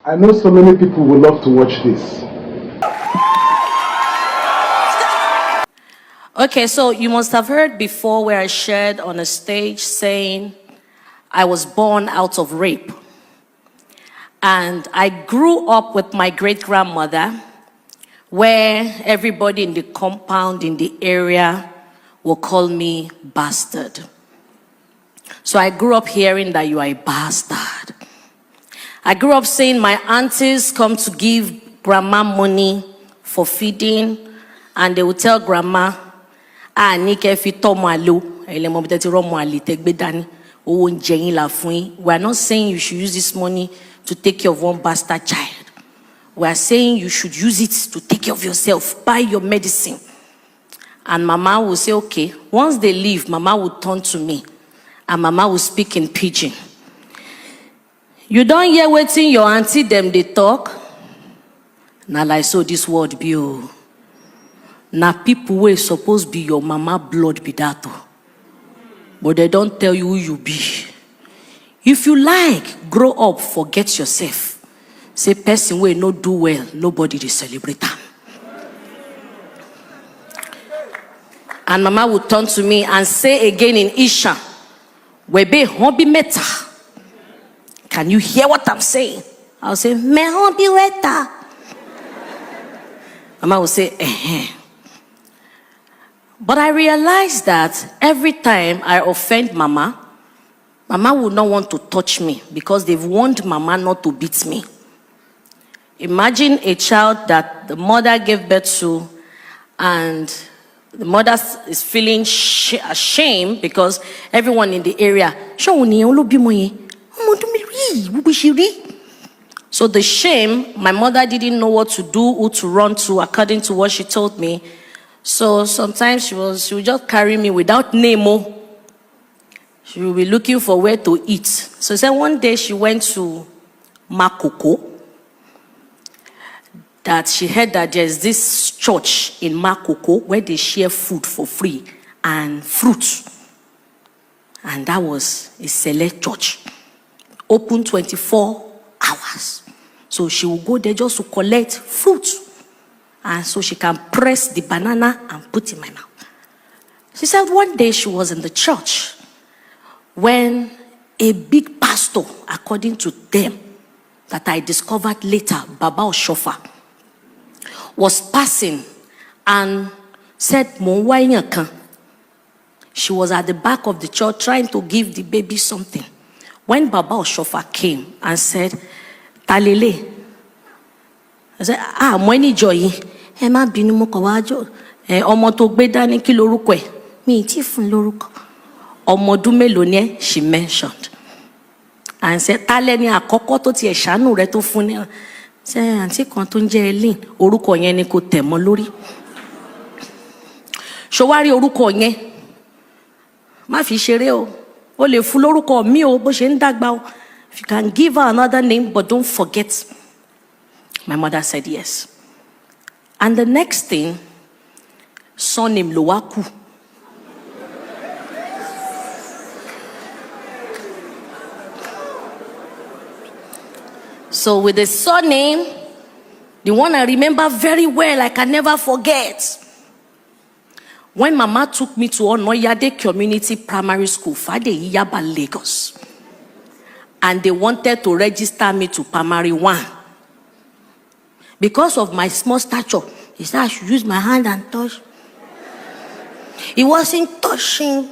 I know so many people would love to watch this. Okay, so you must have heard before where I shared on a stage saying I was born out of rape. And I grew up with my great-grandmother, where everybody in the compound, in the area, will call me bastard. So I grew up hearing that you are a bastard. I grew up seeing my aunties come to give grandma money for feeding, and they would tell grandma, we are not saying you should use this money to take care of one bastard child. We are saying you should use it to take care of yourself, buy your medicine. And Mama will say, okay. Once they leave, Mama will turn to me, and Mama will speak in pidgin. You don't hear waiting your auntie them they talk. Now like so this word be oh. Now people were supposed to be your mama blood be that oh. But they don't tell you who you be. If you like, grow up, forget yourself. Say person will not do well, nobody will celebrate them. And Mama would turn to me and say again in Isha, Webe hobby meta. Can you hear what I'm saying? I'll say, me hobby weta. Mama will say, eh. But I realized that every time I offend Mama, Mama would not want to touch me because they've warned Mama not to beat me. Imagine a child that the mother gave birth to, and the mother is feeling ashamed because everyone in the area, so the shame, my mother didn't know what to do, who to run to, according to what she told me. So sometimes she would just carry me without name. She will be looking for where to eat. So then one day she went to Makoko. That she heard that there's this church in Makoko where they share food for free and fruit. And that was a select church. Open 24 hours. So she will go there just to collect fruit. And so she can press the banana and put in my mouth. She said one day she was in the church when a big pastor, according to them, that I discovered later, Baba Oshofa, was passing and said, she was at the back of the church trying to give the baby something. When Baba Oshofa came and said, Talele, I said, Mweni Joy, Emma Binumo Kawajo, Omoto Bedani Kilorukwe, me tifun loruko. Omodume Lonie, she mentioned. And said, Taleni akoko to ti eshanu re to fun. Say, Auntie Kontunje Elin, Oruko yen ni ko temo lori. Showari Oruko yen. Ma fi sere o. O le fun lorúkọ mi o bó ṣe ń dàgbà o. If you can give her another name, but don't forget. My mother said yes. And the next thing, surname Lowaku. So with the surname, the one I remember very well, I can never forget. When Mama took me to Onoyade Community Primary School, Fade Yaba, Lagos, and they wanted to register me to primary 1. Because of my small stature, he said I should use my hand and touch. He wasn't touching.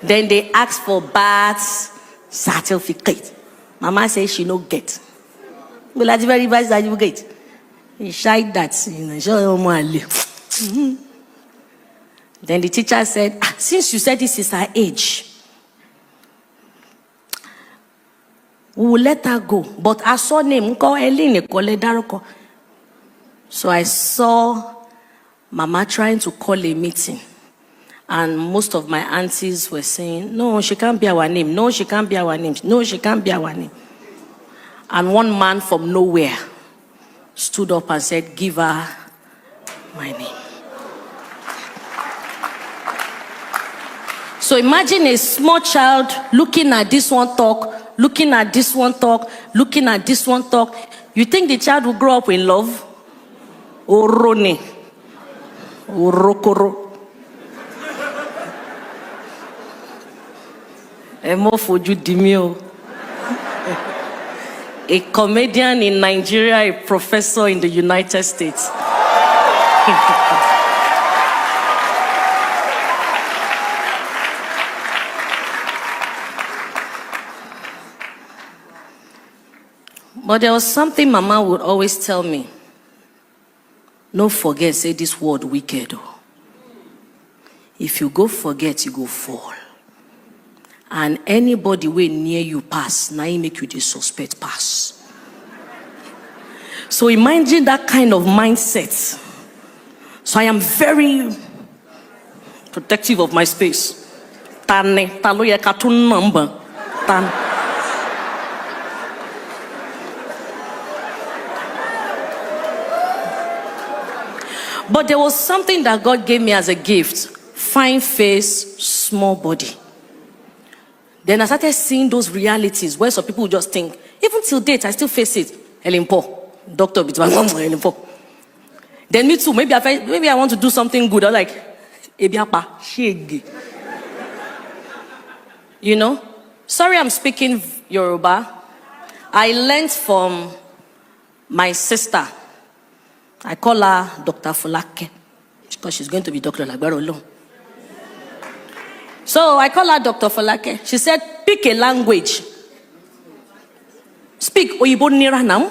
Then they asked for birth certificate. Mama said she no get. Well, that's very bad that you get. He shied that, Then the teacher said, since you said this is her age, we will let her go. But I saw name, so I saw Mama trying to call a meeting. And most of my aunties were saying, no, she can't be our name. No, she can't be our name. No, she can't be our name. And one man from nowhere stood up and said, give her my name. So So imagine a small child looking at this one talk, looking at this one talk, looking at this one talk. You think the child will grow up in love? Orone. Orokoro. Emofoju dimio. A comedian in Nigeria, a professor in the United States. But there was something Mama would always tell me. No forget, say this word wicked. If you go forget, you go fall. And anybody way near you pass, now he make you the suspect pass. So imagine that kind of mindset. So I am very protective of my space. Tane, talo ya katun number. Tan. But there was something that God gave me as a gift. Fine face, small body. Then I started seeing those realities where some people just think, even till date, I still face it. Helen Paul, Dr. Bitman, Helen Paul. Then me too, maybe I want to do something good. I'm like, Ebiapa, shege. You know? Sorry I'm speaking Yoruba. I learned from my sister. I call her Dr. Folake because she's going to be Dr. Lagbaro. So I call her Dr. Folake. She said, pick a language. Speak Oyibo Nira now.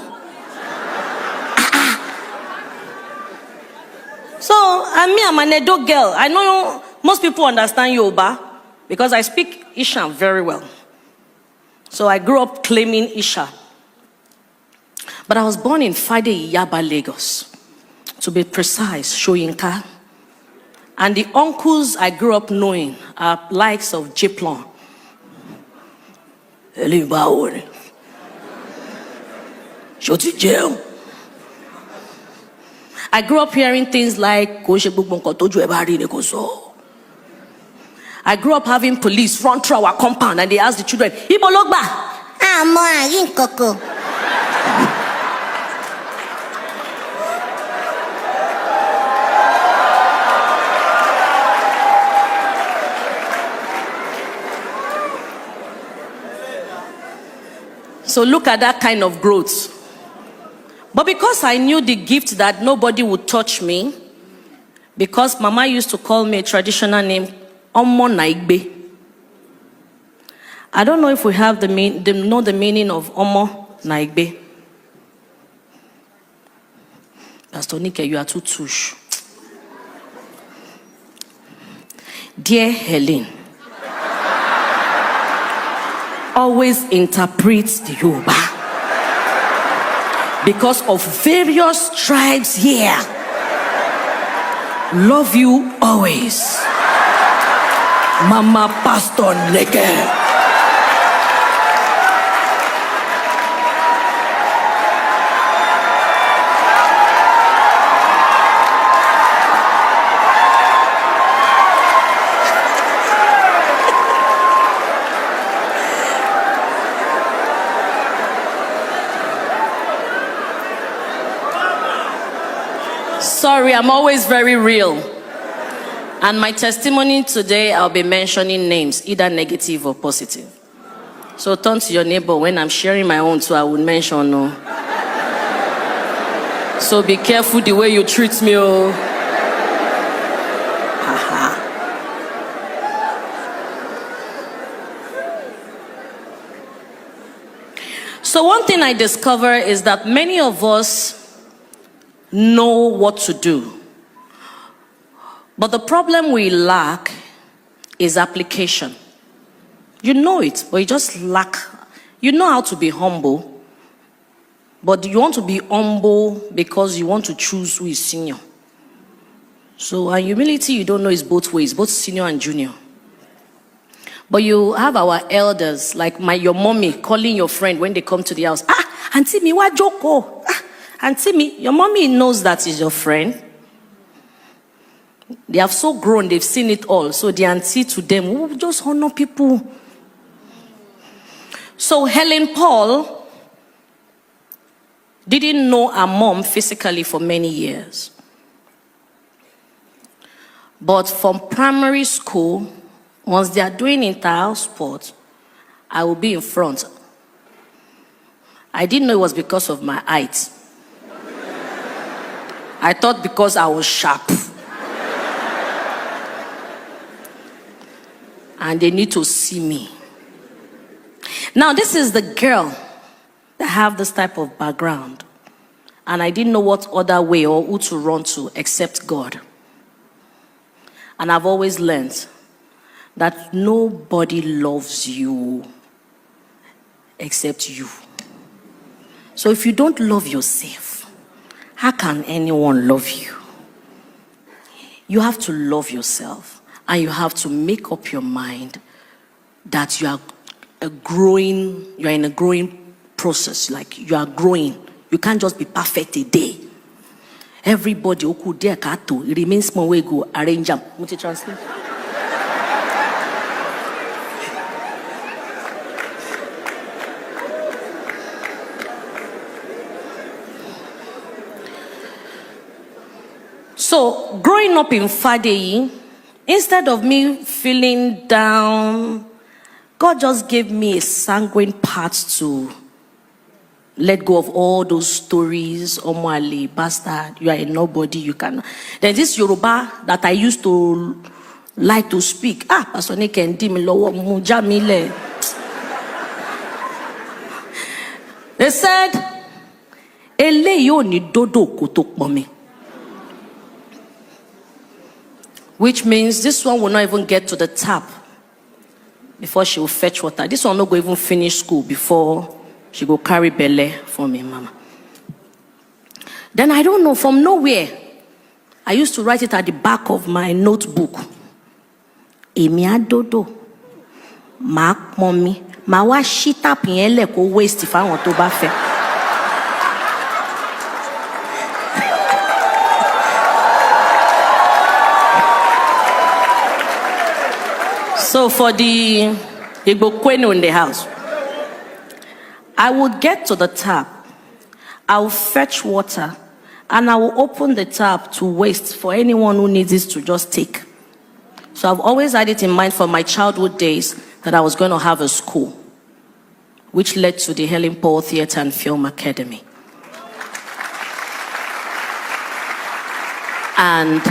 So I'm an Edo girl. I know most people understand Yoruba because I speak Isha very well. So I grew up claiming Isha. But I was born in Fade Iyaba, Lagos. To be precise, Shoyinka. And the uncles I grew up knowing are likes of Jiplon. I grew up hearing things like I grew up having police run through our compound and they asked the children, Ibo Logba? So look at that kind of growth. But because I knew the gift that nobody would touch me, because Mama used to call me a traditional name, Omo Naigbe. I don't know if we have know the meaning of Omo Naigbe. Pastor Nike, you are too touche. Dear Helen, always interprets the Yoruba because of various tribes here. Love you always, Mama Pastor Neke. Sorry, I'm always very real. And my testimony today, I'll be mentioning names, either negative or positive. So turn to your neighbor. When I'm sharing my own too, I would mention no. So be careful the way you treat me. Oh. So one thing I discover is that many of us know what to do. But the problem we lack is application. You know it, but you just lack. You know how to be humble, but you want to be humble because you want to choose who is senior. So our humility, you don't know, is both ways, both senior and junior. But you have our elders, like your mommy calling your friend when they come to the house. Auntie mi wa joko. Auntie mi, your mommy knows that is your friend. They have so grown, they've seen it all. So the auntie to them, oh, just honor people. So Helen Paul didn't know her mom physically for many years. But from primary school, once they are doing inter-house sports, I will be in front. I didn't know it was because of my height. I thought because I was sharp. And they need to see me. Now, this is the girl that have this type of background. And I didn't know what other way or who to run to except God. And I've always learned that nobody loves you except you. So if you don't love yourself, how can anyone love you? You have to love yourself. And you have to make up your mind that you are in a growing process. Like you are growing. You can't just be perfect a day. Everybody who could dare kato, it remains small way go arrange them. Would you translate? So growing up in Fadeyi, instead of me feeling down, God just gave me a sanguine part to let go of all those stories. Omwale, bastard, you are a nobody, you cannot. There's this Yoruba that I used to like to speak. Pastor Nike Ndimi Lowo Mujamile. They said, Eleyo ni dodo kotok mommy. Which means this one will not even get to the tap before she will fetch water. This one will not go even finish school before she go carry belle for me, mama. Then I don't know, from nowhere, I used to write it at the back of my notebook. Emi adodo, ma mommy, ma wa shit up in ele ko waste if I want to bafe. So for the Igbo in the house, I would get to the tap, I will fetch water, and I will open the tap to waste for anyone who needs it to just take. So I've always had it in mind from my childhood days that I was going to have a school, which led to the Helen Paul Theatre and Film Academy. And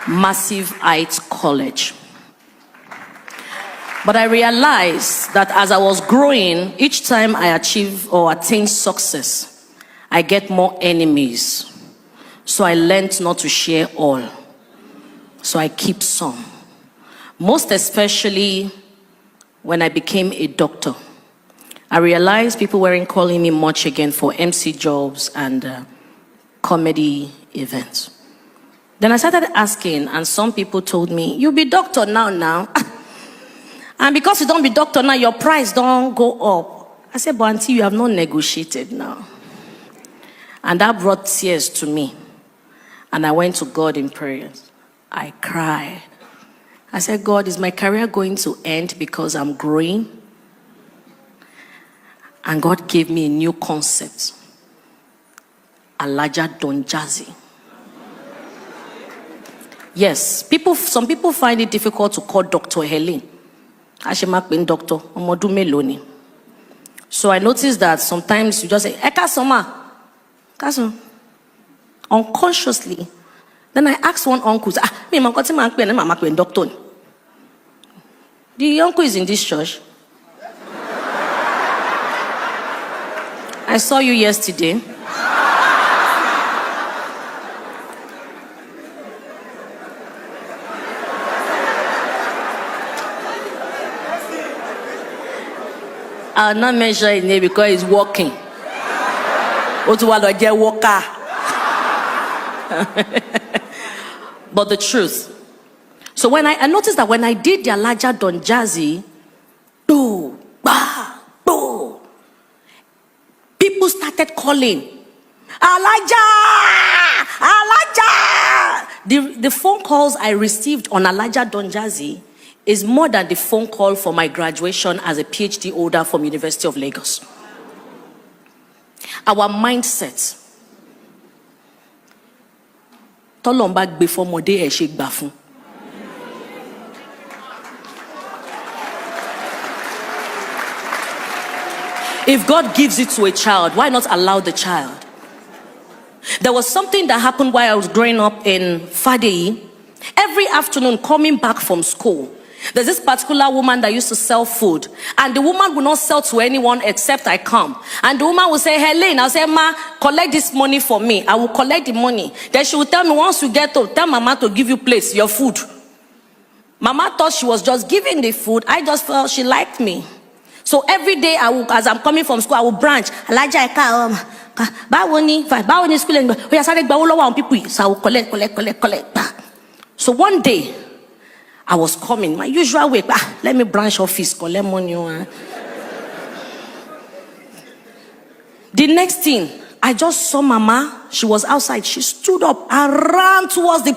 Massive Heights College. But I realized that as I was growing, each time I achieve or attain success, I get more enemies. So I learned not to share all. So I keep some. Most especially when I became a doctor. I realized people weren't calling me much again for MC jobs and comedy events. Then I started asking, and some people told me, "You'll be doctor now." And because you don't be doctor now, your price don't go up. I said, but auntie, you have not negotiated now. And that brought tears to me. And I went to God in prayers. I cried. I said, God, is my career going to end because I'm growing? And God gave me a new concept. Alaja Donjazi. Yes, some people find it difficult to call Dr. Helen. Doctor. So I noticed that sometimes you just say, Eka Soma. Unconsciously. Then I asked one uncle, doctor. The uncle is in this church. I saw you yesterday. I'll not mention his name because he's walking. But the truth. So when I noticed that when I did the Alaja Don Jazzy, people started calling, Alaja! Alaja! The phone calls I received on Alaja Donjazi is more than the phone call for my graduation as a PhD holder from University of Lagos. Our mindset. Tolomba before mode e shake bafun. If God gives it to a child, why not allow the child? There was something that happened while I was growing up in Fadei. Every afternoon coming back from school, there's this particular woman that used to sell food, and the woman would not sell to anyone except I come. And the woman would say, Helen, I'll say, Ma, collect this money for me. I will collect the money. Then she would tell me, once you get home, tell Mama to give you plates, your food. Mama thought she was just giving the food. I just felt she liked me. So every day, as I'm coming from school, I will branch. So I will collect. So one day, I was coming, my usual way. Let me branch office, collect money. The next thing, I just saw Mama. She was outside. She stood up and ran towards the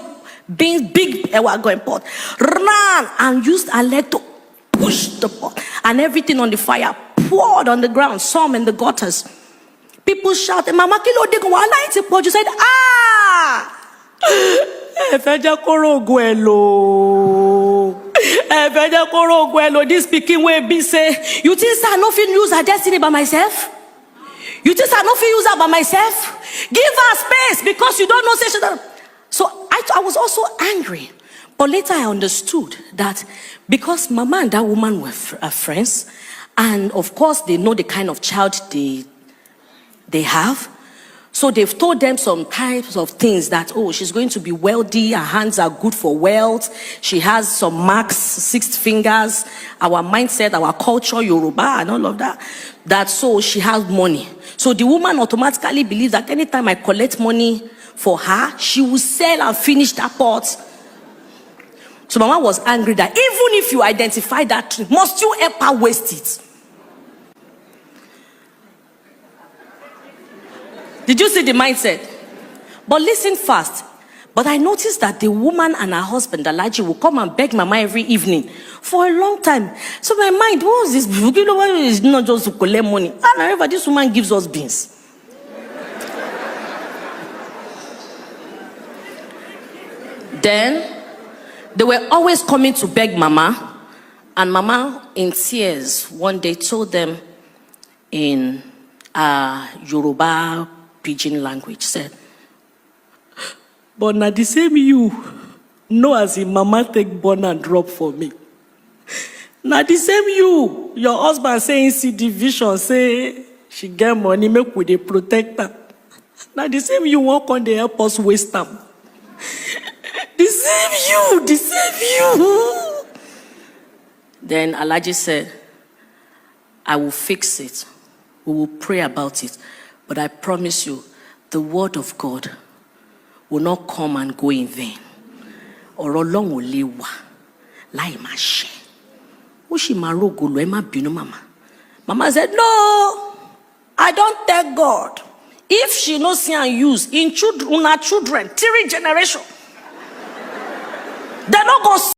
big going pot. Ran and used her leg to push the pot, and everything on the fire poured on the ground, some in the gutters. People shouted, Mama kilo de go ala iti pot. You said, this speaking way be say, you think I no fit use her destiny by myself? You think I no fit use her by myself? Give her space because you don't know say. So I was also angry. But later I understood that because Mama and that woman were friends, and of course they know the kind of child they have, so they've told them some types of things that, oh, she's going to be wealthy, her hands are good for wealth, she has some marks, 6 fingers, our mindset, our culture, Yoruba and all of that, so she has money. So the woman automatically believes that anytime I collect money for her, she will sell and finish that pot. So Mama was angry that even if you identify that tree, must you help her waste it? Did you see the mindset? But listen fast. But I noticed that the woman and her husband, Alaji, will come and beg Mama every evening for a long time. So my mind, what was this? You know, why is not just to collect money? And however, this woman gives us beans. Then they were always coming to beg Mama, and Mama, in tears, one day told them in Yoruba pidgin language, said, but now the same you know as in Mama take born and drop for me. Now the same you, your husband saying see the vision, say she get money, make we dey protect her. Now the same you won't come dey help us waste them. The same you. Then Alaji said, I will fix it. We will pray about it. But I promise you, the word of God will not come and go in vain. Or long will lewa. Lai ma she. Ushi marogo lo ema binu Mama. Mama said, no, I don't tell God. If she no see and use in children, 3 generations, they're not going to